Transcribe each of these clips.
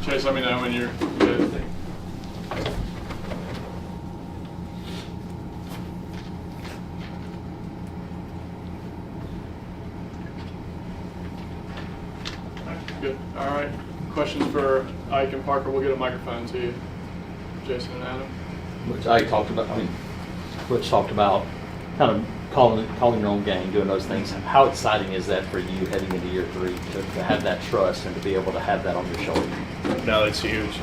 Chase, let me know when you're good. Good. All right. Questions for Ike and Parker? We'll get a microphone to you, Jason and Adam. Which Ike talked about. Which talked about kind of calling your own game, doing those things. How exciting is that for you heading into year 3 to have that trust and to be able to have that on your shoulder? No, it's huge.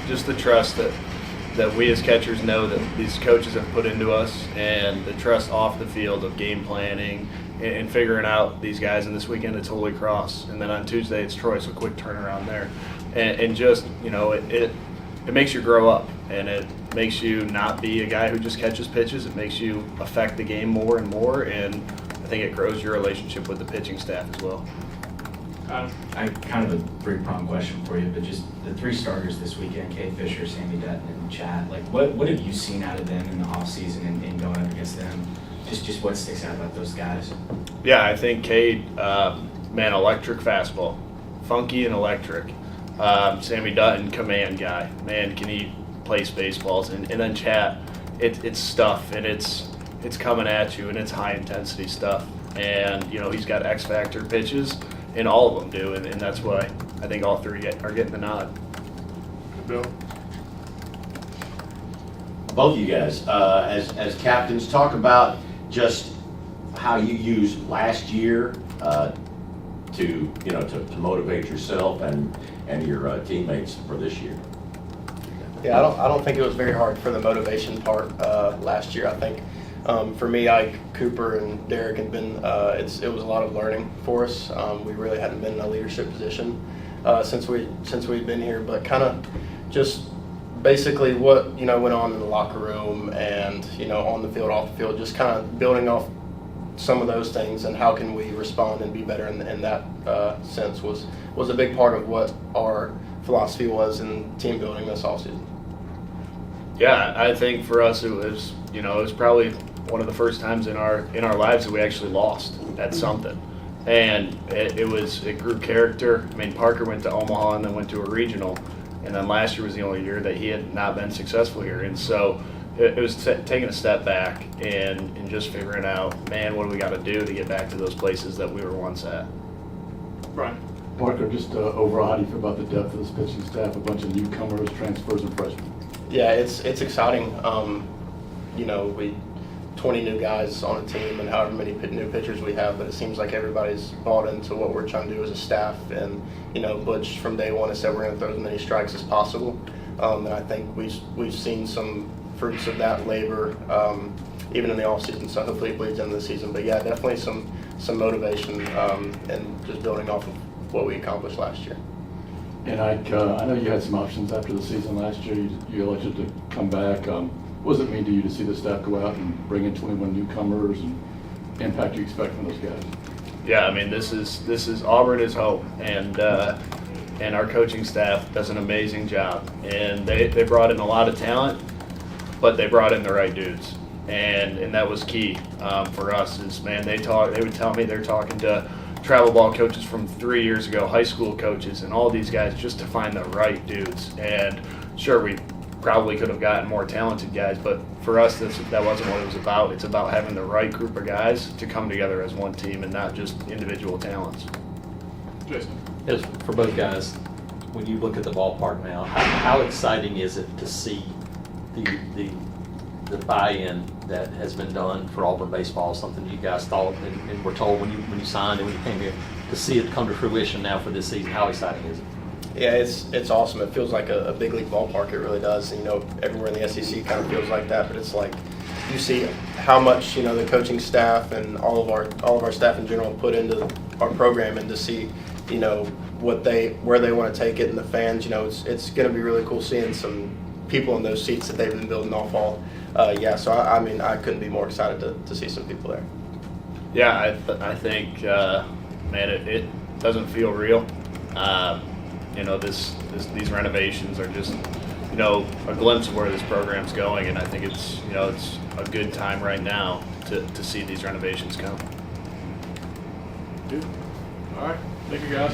Just the trust that we as catchers know that these coaches have put into us, and the trust off the field of game planning and figuring out these guys. And this weekend it's Holy Cross, and then on Tuesday it's Troy, so quick turnaround there. And just, it makes you grow up, and it makes you not be a guy who just catches pitches. It makes you affect the game more and more, and I think it grows your relationship with the pitching staff as well. I kind of a three-pronged question for you, but just the 3 starters this weekend, Kay Fisher, Sammy Dutton, and Chad, like what have you seen out of them in the offseason and going up against them? Just what sticks out about those guys? Yeah, I think Cade, man, electric fastball, funky and electric. Sammy Dutton, command guy. Man, can he play baseballs? And then Chad, it's stuff, and it's coming at you, and it's high intensity stuff. And he's got X factor pitches, and all of them do, and that's why I think all 3 are getting the nod. Bill? Both of you guys, as captains, talk about just how you used last year to motivate yourself and your teammates for this year. Yeah, I don't think it was very hard for the motivation part last year. I think for me, Ike, Cooper, and Derek had been. It was a lot of learning for us. We really hadn't been in a leadership position since we'd been here, but kind of just basically what went on in the locker room and on the field, off the field, just kind of building off some of those things and how can we respond and be better in that sense was a big part of what our philosophy was in team building this offseason. Yeah, I think for us it was probably one of the first times in our lives that we actually lost at something, and it grew character. I mean, Parker went to Omaha and then went to a regional, and then last year was the only year that he had not been successful here, and so it was taking a step back and just figuring out, man, what do we got to do to get back to those places that we were once at. Brian? Parker, just overall, how do you feel about the depth of this pitching staff, a bunch of newcomers, transfers, and freshmen? Yeah, it's exciting. We 20 new guys on a team and however many new pitchers we have, but it seems like everybody's bought into what we're trying to do as a staff. And Butch from day one has said we're going to throw as many strikes as possible. And I think we've seen some fruits of that labor even in the off season. So hopefully it bleeds into the season. But yeah, definitely some motivation and just building off of what we accomplished last year. And I know you had some options after the season last year. You elected to come back. What does it mean to you to see the staff go out and bring in 21 newcomers and impact you expect from those guys? Yeah, I mean, this is Auburn is home, and our coaching staff does an amazing job. And they brought in a lot of talent, but they brought in the right dudes, and that was key for us. Is man, they would tell me they're talking to travel ball coaches from 3 years ago, high school coaches, and all these guys just to find the right dudes. And sure, we probably could have gotten more talented guys, but for us, that wasn't what it was about. It's about having the right group of guys to come together as one team and not just individual talents. Jason? As for both guys, when you look at the ballpark now, how exciting is it to see the buy-in that has been done for Auburn baseball, something you guys thought and were told when you signed and when you came here, to see it come to fruition now for this season? How exciting is it? Yeah, it's awesome. It feels like a big league ballpark. It really does. And, everywhere in the SEC kind of feels like that. But it's like you see how much the coaching staff and all of our staff in general put into our program, and to see where they want to take it, and the fans. It's going to be really cool seeing some people in those seats that they've been building off all. So I couldn't be more excited to see some people there. Yeah, I think man, it doesn't feel real. These renovations are just, a glimpse of where this program's going, and I think it's a good time right now to see these renovations come. Good. All right. Thank you, guys.